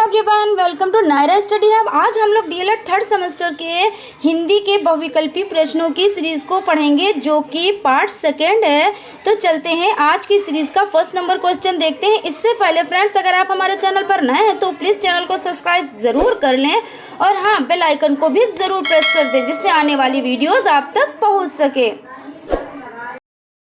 Everyone, welcome to Nayra study hub. आज हम लोग डीएलएड थर्ड सेमेस्टर के हिंदी के बहुविकल्पी प्रश्नों की सीरीज़ को पढ़ेंगे, जो कि पार्ट सेकेंड है। तो चलते हैं आज की सीरीज़ का फर्स्ट नंबर क्वेश्चन देखते हैं। इससे पहले फ्रेंड्स, अगर आप हमारे चैनल पर नए हैं तो प्लीज़ चैनल को सब्सक्राइब ज़रूर कर लें और हाँ, बेल आइकन को भी ज़रूर प्रेस कर दें, जिससे आने वाली वीडियोज़ आप तक पहुँच सके।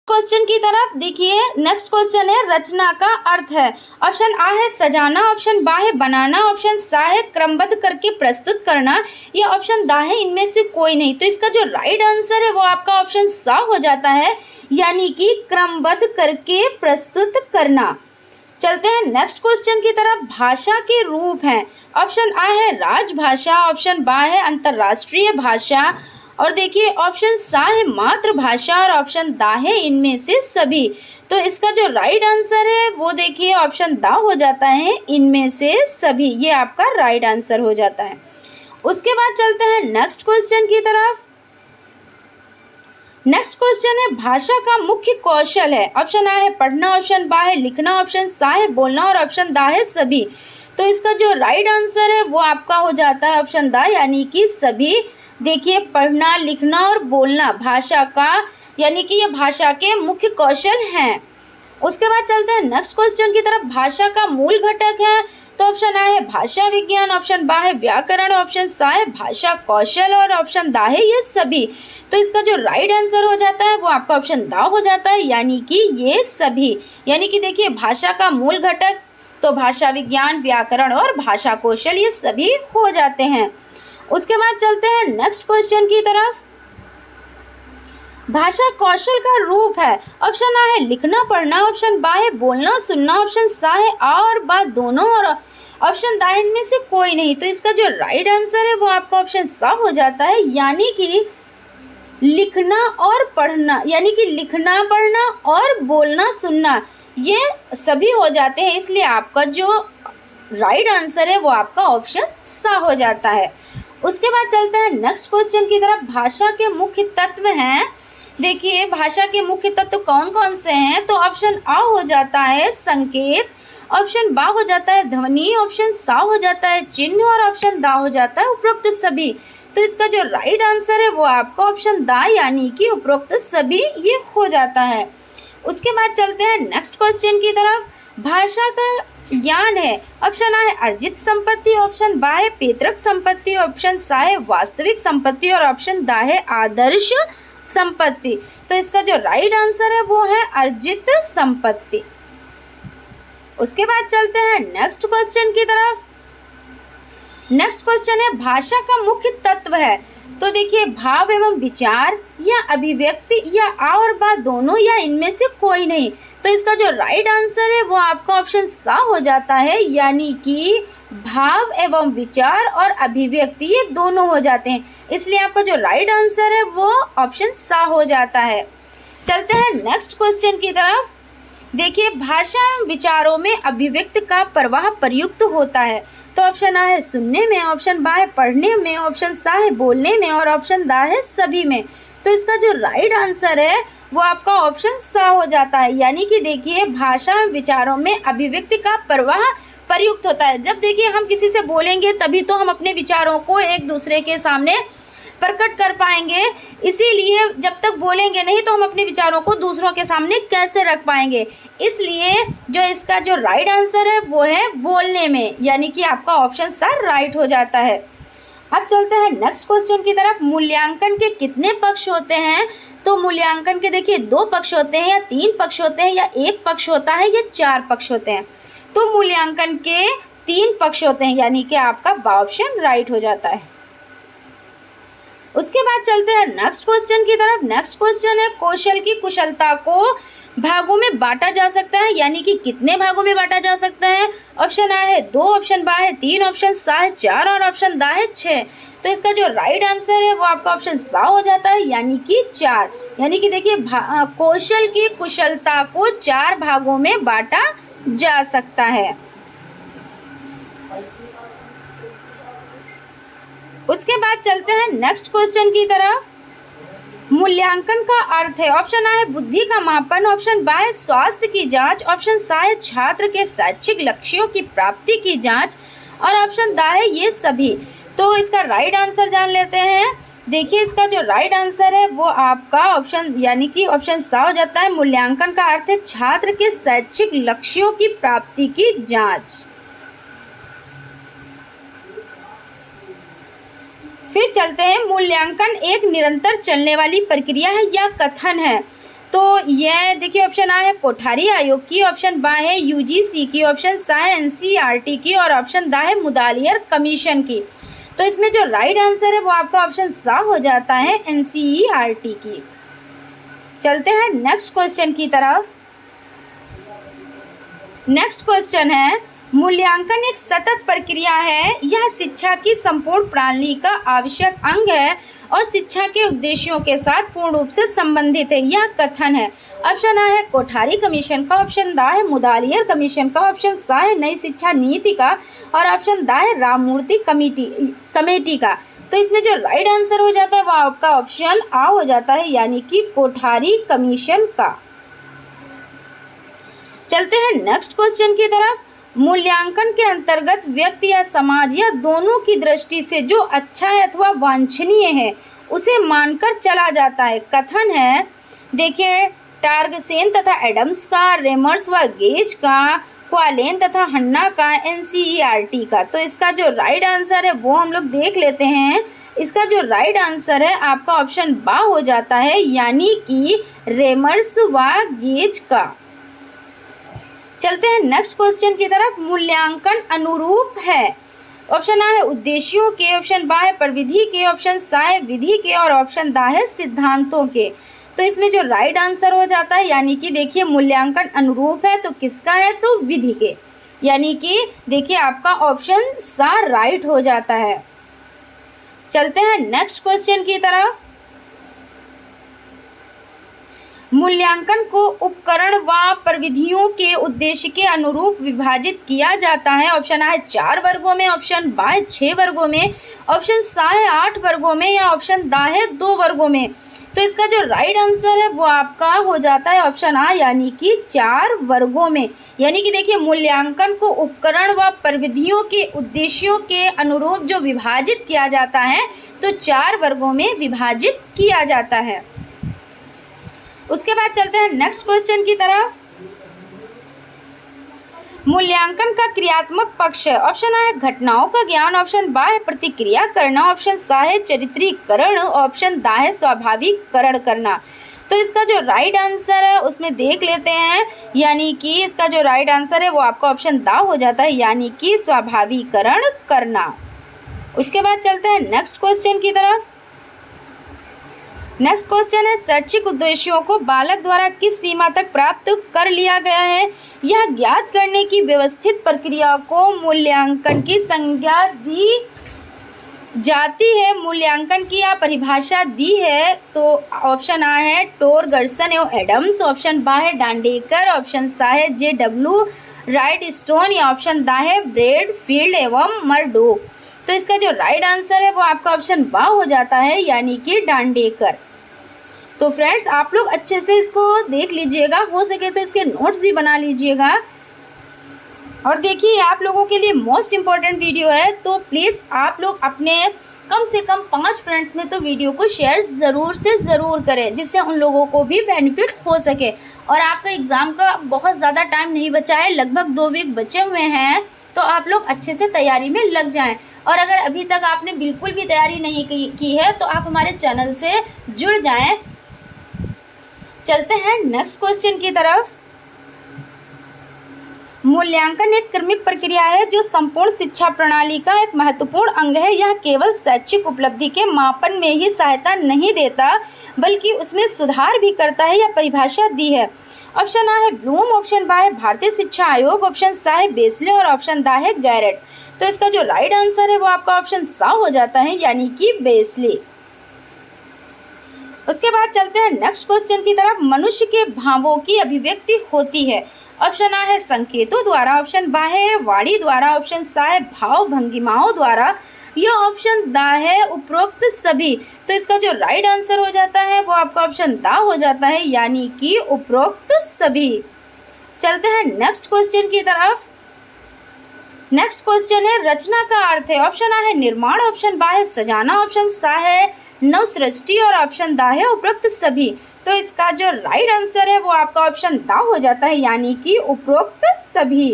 क्वेश्चन की तरफ देखिए। नेक्स्ट क्वेश्चन है, रचना का अर्थ है। ऑप्शन आ है सजाना, ऑप्शन बा है बनाना, ऑप्शन सा है क्रमबद्ध करके प्रस्तुत करना, या ऑप्शन दा है इनमें से कोई नहीं। तो इसका जो राइट आंसर है वो आपका ऑप्शन सा हो जाता है, यानी कि क्रमबद्ध करके प्रस्तुत करना। चलते हैं नेक्स्ट क्वेश्चन की तरफ। भाषा के रूप हैं। ऑप्शन आ है राजभाषा, ऑप्शन बा है अंतर्राष्ट्रीय भाषा, और देखिए ऑप्शन सा है मातृभाषा, और ऑप्शन दा है इनमें से सभी। तो इसका जो राइट आंसर है वो देखिए ऑप्शन दा हो जाता है, इनमें से सभी। ये आपका राइट आंसर हो जाता है। उसके बाद चलते हैं नेक्स्ट क्वेश्चन की तरफ। नेक्स्ट क्वेश्चन है, भाषा का मुख्य कौशल है। ऑप्शन आ है पढ़ना, ऑप्शन बा है लिखना, ऑप्शन सा है बोलना, और ऑप्शन दा है सभी। तो इसका जो राइट आंसर है वो आपका हो जाता है ऑप्शन दा, यानी कि सभी। देखिए पढ़ना, लिखना और बोलना भाषा का, यानी कि ये भाषा के मुख्य कौशल हैं। उसके बाद चलते हैं नेक्स्ट क्वेश्चन की तरफ। भाषा का मूल घटक है। तो ऑप्शन आ है भाषा विज्ञान, ऑप्शन बा है व्याकरण, ऑप्शन सा है भाषा कौशल, और ऑप्शन दा है ये सभी। तो इसका जो राइट आंसर हो जाता है वो आपका ऑप्शन दा हो जाता है, यानी कि ये सभी। यानी कि देखिए भाषा का मूल घटक तो भाषा विज्ञान, व्याकरण और भाषा कौशल, ये सभी हो जाते हैं। उसके बाद चलते हैं नेक्स्ट क्वेश्चन की तरफ। भाषा कौशल का रूप है। ऑप्शन आ है लिखना पढ़ना, ऑप्शन बा है बोलना सुनना, ऑप्शन सा है आ और बा दोनों, और ऑप्शन दा इनमें से कोई नहीं। तो इसका जो राइट आंसर है वो आपका ऑप्शन सा हो जाता है, यानी कि लिखना और पढ़ना, यानी कि लिखना पढ़ना और बोलना सुनना, ये सभी हो जाते हैं। इसलिए आपका जो राइट आंसर है वो आपका ऑप्शन सा हो जाता है। उसके बाद चलते हैं नेक्स्ट क्वेश्चन की तरफ। भाषा के मुख्य तत्व हैं। देखिए भाषा के मुख्य तत्व कौन कौन से हैं। तो ऑप्शन आ हो जाता है संकेत, ऑप्शन बा हो जाता है ध्वनि, ऑप्शन सा हो जाता है चिन्ह, और ऑप्शन दा हो जाता है उपरोक्त सभी। तो इसका जो राइट आंसर है वो आपका ऑप्शन दा, यानी कि उपरोक्त सभी, ये हो जाता है। उसके बाद चलते हैं नेक्स्ट क्वेश्चन की तरफ। भाषा का ज्ञान है। ऑप्शन आ है अर्जित संपत्ति, ऑप्शन बा है पैतृक संपत्ति, ऑप्शन सा है वास्तविक संपत्ति, और ऑप्शन दा है आदर्श संपत्ति। तो इसका जो राइट आंसर है वो है अर्जित संपत्ति। उसके बाद चलते हैं नेक्स्ट क्वेश्चन की तरफ। नेक्स्ट क्वेश्चन है, भाषा का मुख्य तत्व है। तो देखिए भाव एवं विचार, या अभिव्यक्ति, या आ और बा दोनों, या इनमें से कोई नहीं। तो इसका जो राइट आंसर है वो आपका ऑप्शन सा हो जाता है, यानी कि भाव एवं विचार और अभिव्यक्ति ये दोनों हो जाते हैं। इसलिए आपका जो राइट आंसर है वो ऑप्शन सा हो जाता है। चलते हैं नेक्स्ट क्वेश्चन की तरफ। देखिए भाषा विचारों में अभिव्यक्ति का प्रवाह प्रयुक्त होता है। तो ऑप्शन आ है सुनने में, ऑप्शन बा है पढ़ने में, ऑप्शन सा है बोलने में, और ऑप्शन दा है सभी में। तो इसका जो राइट आंसर है वो आपका ऑप्शन सा हो जाता है, यानी कि देखिए भाषा विचारों में अभिव्यक्ति का प्रवाह प्रयुक्त होता है। जब देखिए हम किसी से बोलेंगे तभी तो हम अपने विचारों को एक दूसरे के सामने प्रकट कर पाएंगे। इसीलिए जब तक बोलेंगे नहीं तो हम अपने विचारों को दूसरों के सामने कैसे रख पाएंगे। इसलिए जो इसका जो राइट आंसर है वो है बोलने में, यानी कि आपका ऑप्शन सा राइट हो जाता है। अब चलते हैं नेक्स्ट क्वेश्चन की तरफ। मूल्यांकन के कितने पक्ष होते हैं। तो मूल्यांकन के देखिए 2 पक्ष होते हैं, या 3 पक्ष होते हैं, या 1 पक्ष होता है, या 4 पक्ष होते हैं। तो मूल्यांकन के 3 पक्ष होते हैं, यानी कि आपका बा ऑप्शन राइट हो जाता है। उसके बाद चलते हैं नेक्स्ट क्वेश्चन की तरफ। नेक्स्ट क्वेश्चन है, कौशल की कुशलता को भागों में बांटा जा सकता है, यानी कि कितने भागों में बांटा जा सकता है। ऑप्शन आ है 2, ऑप्शन बा है 3, ऑप्शन सा है 4, और ऑप्शन दा है 6। तो इसका जो राइट आंसर है वो आपका ऑप्शन सा हो जाता है, यानी कि 4। यानी कि देखिए कौशल की कुशलता को 4 भागों में बांटा जा सकता है। उसके बाद चलते हैं नेक्स्ट क्वेश्चन की तरफ। मूल्यांकन का अर्थ है। ऑप्शन आ है बुद्धि का मापन, ऑप्शन बा है स्वास्थ्य की जांच, ऑप्शन सा है छात्र के शैक्षिक लक्ष्यों की प्राप्ति की जांच, और ऑप्शन दा है ये सभी। तो इसका राइट आंसर जान लेते हैं। देखिए इसका जो राइट आंसर है वो आपका ऑप्शन यानी कि ऑप्शन सा हो जाता है। मूल्यांकन का अर्थ है छात्र के शैक्षिक लक्ष्यों की प्राप्ति की जांच। फिर चलते हैं, मूल्यांकन एक निरंतर चलने वाली प्रक्रिया है या कथन है। तो यह देखिए ऑप्शन आ है कोठारी आयोग की, ऑप्शन बा है यूजीसी की, ऑप्शन सा है एनसीईआरटी की और ऑप्शन दा है मुदालियर कमीशन की। तो इसमें जो राइट आंसर है वो आपका ऑप्शन सा हो जाता है एनसीईआरटी की। चलते हैं नेक्स्ट क्वेश्चन की तरफ। नेक्स्ट क्वेश्चन है, मूल्यांकन एक सतत प्रक्रिया है, यह शिक्षा की संपूर्ण प्रणाली का आवश्यक अंग है और शिक्षा के उद्देश्यों के साथ पूर्ण रूप से संबंधित है, यह कथन है। ऑप्शन आ है कोठारी कमीशन का, ऑप्शन दा है मुदालियर कमीशन का, ऑप्शन सा है नई शिक्षा नीति का और ऑप्शन दा है राममूर्ति कमेटी का। तो इसमें जो राइट आंसर हो जाता है वो आपका ऑप्शन आ हो जाता है यानी कि कोठारी कमीशन का। चलते हैं नेक्स्ट क्वेश्चन की तरफ। मूल्यांकन के अंतर्गत व्यक्ति या समाज या दोनों की दृष्टि से जो अच्छा है अथवा वांछनीय है उसे मानकर चला जाता है, कथन है। देखिए टार्गसेन तथा एडम्स का, रेमर्स व गेज का, क्वालेन तथा हन्ना का, एनसीईआरटी का। तो इसका जो राइट आंसर है वो हम लोग देख लेते हैं। इसका जो राइट आंसर है आपका ऑप्शन बा हो जाता है यानी कि रेमर्स व गेज का। चलते हैं नेक्स्ट क्वेश्चन की तरफ। मूल्यांकन अनुरूप है, ऑप्शन आ है उद्देश्यों के, ऑप्शन बा है प्रविधि के, ऑप्शन सा है विधि के और ऑप्शन दा है सिद्धांतों के। तो इसमें जो राइट आंसर हो जाता है यानी कि देखिए मूल्यांकन अनुरूप है तो किसका है, तो विधि के, यानी कि देखिए आपका ऑप्शन सा राइट हो जाता है। चलते हैं नेक्स्ट क्वेश्चन की तरफ। मूल्यांकन को उपकरण व प्रविधियों के उद्देश्य के अनुरूप विभाजित किया जाता है। ऑप्शन आ है 4 वर्गों में, ऑप्शन बा है 6 वर्गों में, ऑप्शन सा है 8 वर्गों में या ऑप्शन दा है 2 वर्गों में। तो इसका जो राइट आंसर है वो आपका हो जाता है ऑप्शन आ यानी कि 4 वर्गों में। यानी कि देखिए मूल्यांकन को उपकरण व प्रविधियों के उद्देश्यों के अनुरूप जो विभाजित किया जाता है तो 4 वर्गों में विभाजित किया जाता है। उसके बाद चलते हैं नेक्स्ट क्वेश्चन की तरफ। मूल्यांकन का क्रियात्मक पक्ष है, ऑप्शन आ है घटनाओं का ज्ञान, ऑप्शन बा है प्रतिक्रिया करना, ऑप्शन सा है चरित्रीकरण, ऑप्शन दा है स्वाभाविकरण करना। तो इसका जो राइट आंसर है उसमें देख लेते हैं, यानी कि इसका जो राइट आंसर है वो आपका ऑप्शन दा हो जाता है यानी कि स्वाभाविकरण करना। उसके बाद चलते हैं नेक्स्ट क्वेश्चन की तरफ। नेक्स्ट क्वेश्चन है, शैक्षिक उद्देश्यों को बालक द्वारा किस सीमा तक प्राप्त कर लिया गया है, यह ज्ञात करने की व्यवस्थित प्रक्रिया को मूल्यांकन की संज्ञा दी जाती है। मूल्यांकन की यह परिभाषा दी है तो ऑप्शन आ है टोरगर्सन एवं एडम्स, ऑप्शन बा है डांडेकर, ऑप्शन सा है JW राइट स्टोन या ऑप्शन दा है ब्रेडफील्ड एवं मर्डोक। तो इसका जो राइट आंसर है वो आपका ऑप्शन बा हो जाता है यानी कि डांडेकर। तो फ्रेंड्स आप लोग अच्छे से इसको देख लीजिएगा, हो सके तो इसके नोट्स भी बना लीजिएगा। और देखिए आप लोगों के लिए मोस्ट इम्पॉर्टेंट वीडियो है तो प्लीज़ आप लोग अपने कम से कम 5 फ्रेंड्स में तो वीडियो को शेयर ज़रूर से ज़रूर करें जिससे उन लोगों को भी बेनिफिट हो सके। और आपका एग्ज़ाम का बहुत ज़्यादा टाइम नहीं बचा है, लगभग 2 वीक बचे हुए हैं, तो आप लोग अच्छे से तैयारी में लग जाएं। और अगर अभी तक आपने बिल्कुल भी तैयारी नहीं की है तो आप हमारे चैनल से जुड़ जाएं। चलते हैं नेक्स्ट क्वेश्चन की तरफ। मूल्यांकन एक क्रमिक प्रक्रिया है जो संपूर्ण शिक्षा प्रणाली का एक महत्वपूर्ण अंग है। यह केवल शैक्षिक उपलब्धि के मापन में ही सहायता नहीं देता बल्कि उसमें सुधार भी करता है। यह परिभाषा दी है, ऑप्शन आ है ब्लूम, ऑप्शन बा है भारतीय शिक्षा आयोग, ऑप्शन सा है बेसले और ऑप्शन दा है गैरेट। तो इसका जो राइट आंसर है वो आपका ऑप्शन सा हो जाता है यानी कि बेसले। उसके बाद चलते हैं नेक्स्ट क्वेश्चन की तरफ। मनुष्य के भावों की अभिव्यक्ति होती है, ऑप्शन आ है संकेतों द्वारा, ऑप्शन बा है वाणी द्वारा, ऑप्शन सा है भाव भंगिमाओं द्वारा या ऑप्शन दा है उपरोक्त सभी। तो इसका जो राइट आंसर हो जाता है वो आपका ऑप्शन दा हो जाता है यानी कि उपरोक्त सभी। चलते हैं नेक्स्ट क्वेश्चन की तरफ। नेक्स्ट क्वेश्चन है रचना का अर्थ है। ऑप्शन आ है निर्माण, ऑप्शन बा है सजाना, ऑप्शन सा है नव सृष्टि और ऑप्शन दा है उपरोक्त सभी। तो इसका जो राइट आंसर है वो आपका ऑप्शन दा हो जाता है, यानी कि उपरोक्त सभी।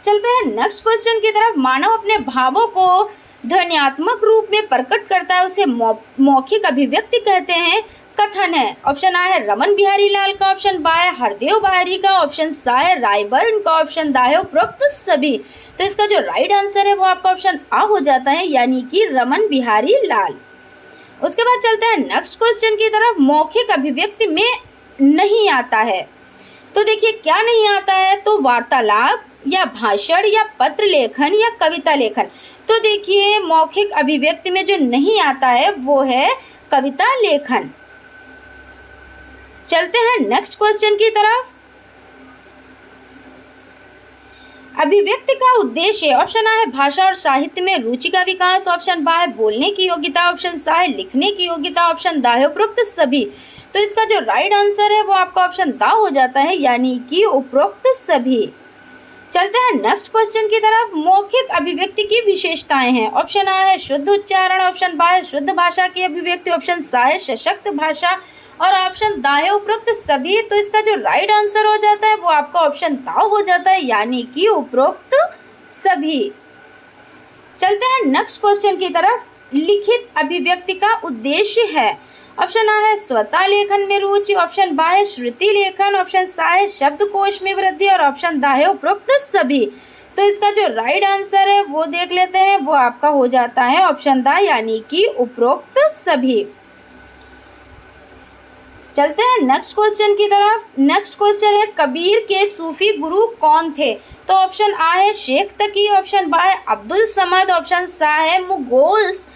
चलते हैं नेक्स्ट क्वेश्चन की तरफ। मानव अपने भावों को ध्वन्यात्मक रूप में प्रकट करता है, उसे मौखिक अभिव्यक्ति कहते हैं। कथन है। ऑप्शन आ है रमन बिहारी लाल का, ऑप्शन बा है हरदेव बाहरी का, ऑप्शन सा है रायबर्न का, ऑप्शन दा है उपरोक्त सभी। तो इसका जो राइट आंसर है वो आपका ऑप्शन आ हो जाता है, यानी कि रमन बिहारी लाल। उसके बाद चलते हैं नेक्स्ट क्वेश्चन की तरफ। मौखिक अभिव्यक्ति में नहीं आता है, तो देखिए क्या नहीं आता है, तो वार्तालाप या भाषण या पत्र लेखन या कविता लेखन। तो देखिए मौखिक अभिव्यक्ति में जो नहीं आता है वो है कविता लेखन। चलते हैं नेक्स्ट क्वेश्चन की तरफ। अभिव्यक्ति का उद्देश्य। ऑप्शन आ है भाषा और साहित्य में रुचि का विकास, ऑप्शन बा है बोलने की योग्यता, ऑप्शन सा है लिखने की योग्यता, ऑप्शन दा है उपरोक्त सभी। तो इसका जो राइट आंसर है वो आपका ऑप्शन दा हो जाता है, यानी कि उपरोक्त सभी। चलते हैं नेक्स्ट क्वेश्चन की तरफ। मौखिक अभिव्यक्ति की विशेषताएं हैं। ऑप्शन आ है शुद्ध उच्चारण, ऑप्शन बा है शुद्ध भाषा की अभिव्यक्ति, ऑप्शन सा है सशक्त भाषा और ऑप्शन दा है उपरोक्त सभी। तो इसका जो राइट आंसर हो जाता है वो आपका ऑप्शन दा हो जाता है, यानी कि उपरोक्त सभी। चलते हैं नेक्स्ट क्वेश्चन की तरफ। लिखित अभिव्यक्ति का उद्देश्य है। ऑप्शन आ है स्वतः लेखन में रुचि, ऑप्शन बा है श्रुति लेखन, ऑप्शन सा है शब्दकोश में वृद्धि और ऑप्शन दा है उपरोक्त सभी। तो इसका जो राइट आंसर है वो देख लेते हैं, वो आपका हो जाता है ऑप्शन दा, यानी कि उपरोक्त सभी। चलते हैं नेक्स्ट क्वेश्चन की तरफ। नेक्स्ट क्वेश्चन है कबीर के सूफी गुरु कौन थे। तो ऑप्शन आ है शेख तकी, ऑप्शन बा है अब्दुल समद, ऑप्शन सा है मुगोल्स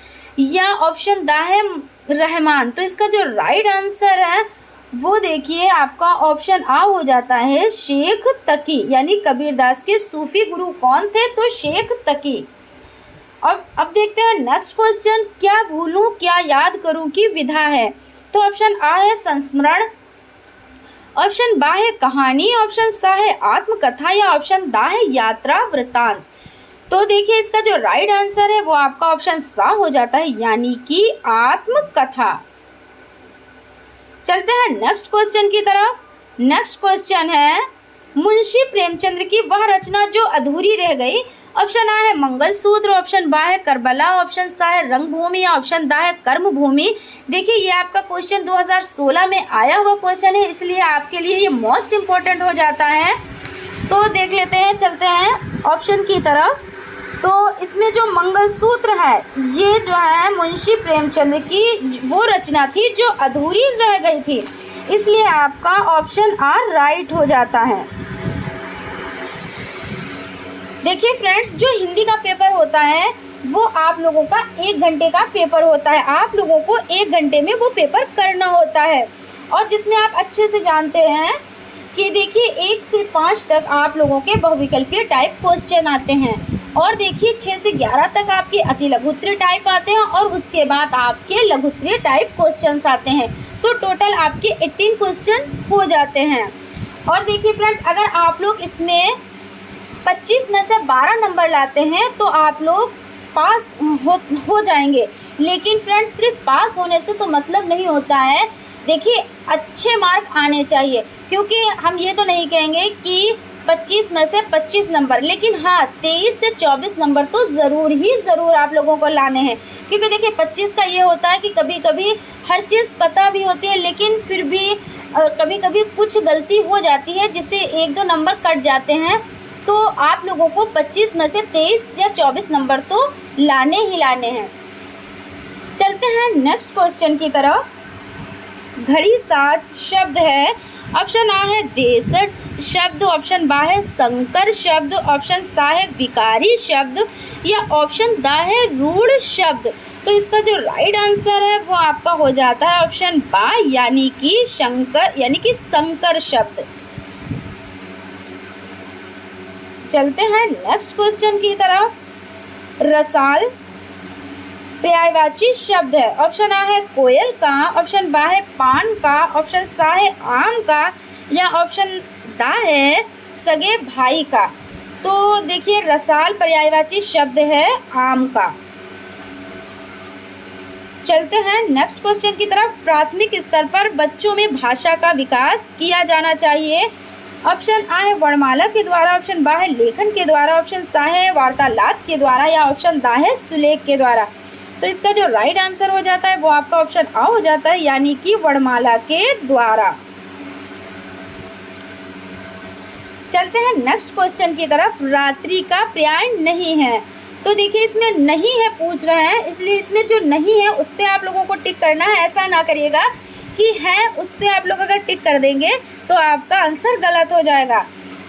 या ऑप्शन दा है रहमान। तो इसका जो राइट आंसर है वो देखिए आपका ऑप्शन आ हो जाता है शेख तकी, यानी कबीरदास के सूफी गुरु कौन थे, तो शेख तकी। अब देखते हैं नेक्स्ट क्वेश्चन। क्या भूलूं क्या याद करूं की विधा है। तो ऑप्शन आ है संस्मरण, ऑप्शन बा है कहानी, ऑप्शन सा है आत्मकथा या ऑप्शन दा है यात्रा वृतांत। तो देखिए इसका जो राइट आंसर है वो आपका ऑप्शन सा हो जाता है, यानी कि आत्मकथा। चलते हैं नेक्स्ट क्वेश्चन की तरफ। नेक्स्ट क्वेश्चन है मुंशी प्रेमचंद्र की वह रचना जो अधूरी रह गई। ऑप्शन आ है मंगलसूत्र, ऑप्शन बा है करबला, ऑप्शन सा है रंगभूमि या ऑप्शन दा है कर्मभूमि। देखिए ये आपका क्वेश्चन 2016 में आया हुआ क्वेश्चन है, इसलिए आपके लिए ये मोस्ट इम्पोर्टेंट हो जाता है। तो देख लेते हैं, चलते हैं ऑप्शन की तरफ। तो इसमें जो मंगलसूत्र है ये जो है मुंशी प्रेमचंद्र की वो रचना थी जो अधूरी रह गई थी, इसलिए आपका ऑप्शन आर राइट हो जाता है। देखिए फ्रेंड्स, जो हिंदी का पेपर होता है वो आप लोगों का 1 घंटे का पेपर होता है। आप लोगों को 1 घंटे में वो पेपर करना होता है, और जिसमें आप अच्छे से जानते हैं कि देखिए 1 से 5 तक आप लोगों के बहुविकल्पीय टाइप क्वेश्चन आते हैं, और देखिए 6 से 11 तक आपके अति लघुत्तरीय टाइप आते हैं, और उसके बाद आपके लघुत्तरीय टाइप क्वेश्चंस आते हैं। तो टोटल आपके 18 क्वेश्चन हो जाते हैं। और देखिए फ्रेंड्स, अगर आप लोग इसमें 25 में से 12 नंबर लाते हैं तो आप लोग पास हो जाएंगे। लेकिन फ्रेंड्स, सिर्फ पास होने से तो मतलब नहीं होता है। देखिए अच्छे मार्क आने चाहिए, क्योंकि हम ये तो नहीं कहेंगे कि 25 में से 25 नंबर, लेकिन हाँ 23 से 24 नंबर तो ज़रूर आप लोगों को लाने हैं। क्योंकि देखिए 25 का ये होता है कि कभी कभी हर चीज़ पता भी होती है, लेकिन फिर भी कभी कभी कुछ गलती हो जाती है जिससे 1-2 नंबर कट जाते हैं। तो आप लोगों को 25 में से 23 या 24 नंबर तो लाने ही लाने हैं। चलते हैं नेक्स्ट क्वेश्चन की तरफ। घड़ी साज शब्द है। ऑप्शन आ है देसट शब्द, ऑप्शन बा है संकर शब्द, ऑप्शन सा है विकारी शब्द या ऑप्शन दा है रूढ़ शब्द। तो इसका जो राइट आंसर है वो आपका हो जाता है ऑप्शन बा, यानी कि संकर शब्द। चलते हैं नेक्स्ट क्वेश्चन की तरफ। रसाल पर्यायवाची शब्द है। ऑप्शन आ है कोयल का, ऑप्शन बा है पान का, ऑप्शन सा है आम का या ऑप्शन दा है सगे भाई का। तो देखिए रसाल पर्यायवाची शब्द है आम का। चलते हैं नेक्स्ट क्वेश्चन की तरफ। प्राथमिक स्तर पर बच्चों में भाषा का विकास किया जाना चाहिए। ऑप्शन आ है वर्णमाला के द्वारा, ऑप्शन बा है लेखन के द्वारा, ऑप्शन सा है वार्तालाप के द्वारा, या ऑप्शन दा है सुलेख के द्वारा। तो इसका जो राइट आंसर हो जाता है वो आपका ऑप्शन आ हो जाता है, यानी कि वर्णमाला के द्वारा। चलते हैं नेक्स्ट क्वेश्चन की तरफ। रात्रि का पर्याय नहीं है। तो देखिए इसमें नहीं है पूछ रहे हैं, इसलिए इसमें जो नहीं है उस पर आप लोगों को टिक करना है। ऐसा ना करिएगा कि है उस पर आप लोग अगर टिक कर देंगे तो आपका आंसर गलत हो जाएगा।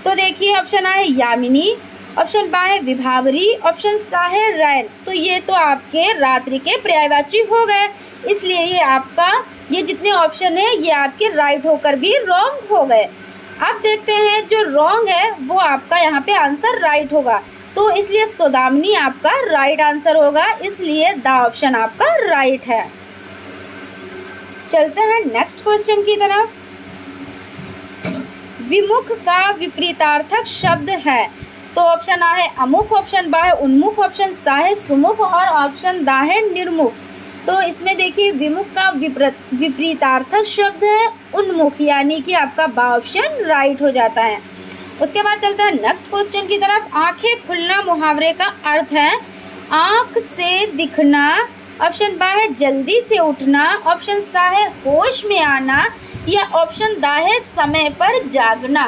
तो देखिए ऑप्शन आ है यामिनी, ऑप्शन बा है विभावरी, ऑप्शन सा है रैन। तो ये तो आपके रात्रि के पर्यायवाची हो गए, इसलिए ये आपका ये जितने ऑप्शन है ये आपके राइट होकर भी रॉन्ग हो गए। अब देखते हैं जो रॉन्ग है वो आपका यहाँ पे आंसर राइट होगा, तो इसलिए सौदामिनी आपका राइट आंसर होगा, इसलिए द ऑप्शन आपका राइट है। चलते हैं नेक्स्ट क्वेश्चन की तरफ। विमुख का विपरीतार्थक शब्द है। तो ऑप्शन आ है अमुख, ऑप्शन बा है उन्मुख, ऑप्शन सा है सुमुख और ऑप्शन दा है निर्मुख। तो इसमें देखिए विमुख का विपरीतार्थक शब्द है उन्मुख, यानी कि आपका बा ऑप्शन राइट हो जाता है। उसके बाद चलते हैं नेक्स्ट क्वेश्चन की तरफ। आंखें खुलना मुहावरे का अर्थ है आंख से दिखना, ऑप्शन बा है जल्दी से उठना, ऑप्शन सा है होश में आना, या ऑप्शन दा है समय पर जागना।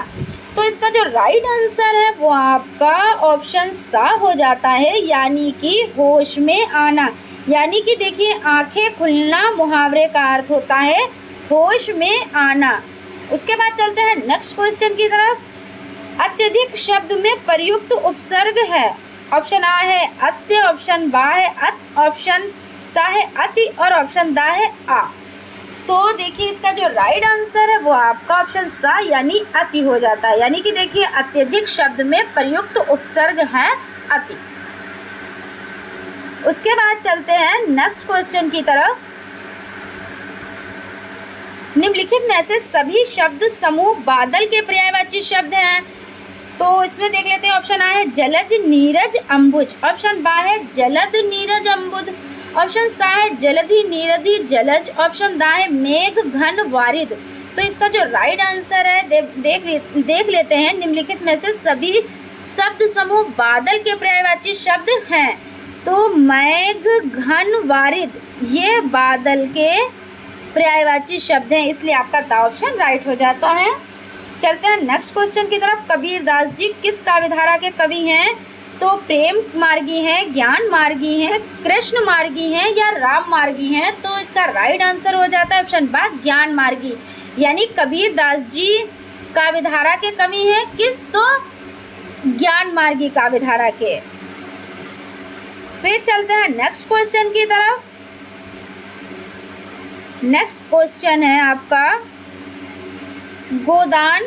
तो इसका जो राइट आंसर है वो आपका ऑप्शन सा हो जाता है, यानी कि होश में आना। यानी कि देखिए आंखें खुलना मुहावरे का अर्थ होता है होश में आना। उसके बाद चलते हैं नेक्स्ट क्वेश्चन की तरफ। अत्यधिक शब्द में प्रयुक्त उपसर्ग है। ऑप्शन आ है अत्य, ऑप्शन बा है अत, ऑप्शन सा है अति और ऑप्शन दा है आ। तो देखिए इसका जो राइट आंसर है वो आपका ऑप्शन सा यानी अति हो जाता है, यानी कि देखिए अत्यधिक शब्द में प्रयुक्त उपसर्ग है अति। उसके बाद चलते हैं नेक्स्ट क्वेश्चन की तरफ। निम्नलिखित में से सभी शब्द समूह बादल के पर्यायवाची शब्द हैं। तो इसमें देख लेते हैं। ऑप्शन आ है जलज नीरज अम्बुज, ऑप्शन बा है जलद नीरज अम्बुद, ऑप्शन सा है जलधि नीरधि जलज, ऑप्शन दा है मेघ घन वारिद। तो इसका जो राइट आंसर है देख लेते हैं। निम्नलिखित में से सभी शब्द समूह बादल के पर्यायवाची शब्द हैं। तो मेघ घन वारिद ये बादल के पर्यायवाची शब्द हैं, इसलिए आपका द ऑप्शन राइट हो जाता है। चलते हैं नेक्स्ट क्वेश्चन की तरफ। कबीरदास जी किस काव्यधारा के कवि हैं? तो प्रेम मार्गी हैं, ज्ञान मार्गी हैं, कृष्ण मार्गी हैं या राम मार्गी हैं। तो इसका राइट आंसर हो जाता है ऑप्शन बा ज्ञान मार्गी, यानी कबीरदास जी काव्यधारा के कवि हैं किस? तो ज्ञान मार्गी काव्यधारा के। फिर चलते हैं नेक्स्ट क्वेश्चन की तरफ। नेक्स्ट क्वेश्चन है आपका गोदान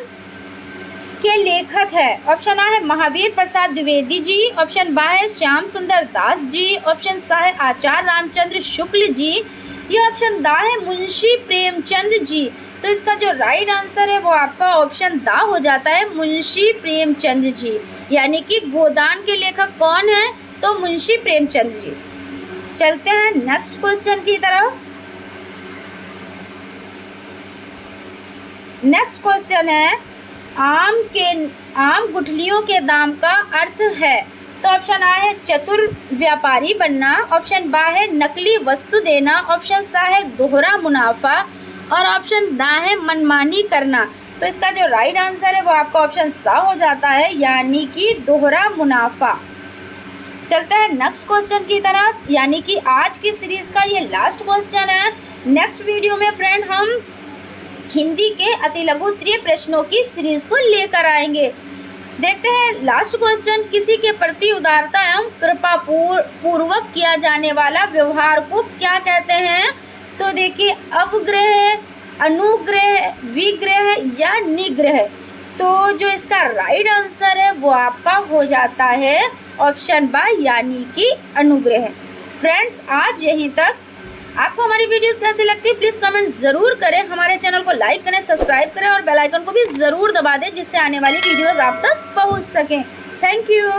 के लेखक है। ऑप्शन आ है महावीर प्रसाद द्विवेदी जी, ऑप्शन बा है श्याम सुंदर दास जी, ऑप्शन सा है आचार्य रामचंद्र शुक्ल जी, ये ऑप्शन दा है मुंशी प्रेमचंद जी। तो इसका जो राइट आंसर है वो आपका ऑप्शन दा हो जाता है मुंशी प्रेमचंद जी, यानी कि गोदान के लेखक कौन है? तो मुंशी प्रेमचंद जी। चलते हैं नेक्स्ट क्वेश्चन की तरफ। नेक्स्ट क्वेश्चन है आम गुठलियों के दाम का अर्थ है। तो ऑप्शन आ है चतुर व्यापारी बनना, ऑप्शन बा है नकली वस्तु देना, ऑप्शन सा है दोहरा मुनाफा और ऑप्शन दा है मनमानी करना। तो इसका जो राइट आंसर है वो आपका ऑप्शन सा हो जाता है, यानी कि दोहरा मुनाफा। चलते हैं नेक्स्ट क्वेश्चन की तरफ, यानी कि आज की सीरीज का ये लास्ट क्वेश्चन है। नेक्स्ट वीडियो में फ्रेंड हम हिंदी के अति लघु त्रिय प्रश्नों की सीरीज को लेकर आएंगे। देखते हैं लास्ट क्वेश्चन। किसी के प्रति उदारता एवं कृपा पूर्वक किया जाने वाला व्यवहार को क्या कहते हैं? तो देखिए अवग्रह, अनुग्रह, विग्रह या निग्रह। तो जो इसका राइट आंसर है वो आपका हो जाता है ऑप्शन बा, यानी कि अनुग्रह। फ्रेंड्स आज यहीं तक। आपको हमारी वीडियोस कैसी लगती है प्लीज़ कमेंट ज़रूर करें। हमारे चैनल को लाइक करें, सब्सक्राइब करें और बेल आइकन को भी ज़रूर दबा दें, जिससे आने वाली वीडियोस आप तक पहुंच सकें। Thank you.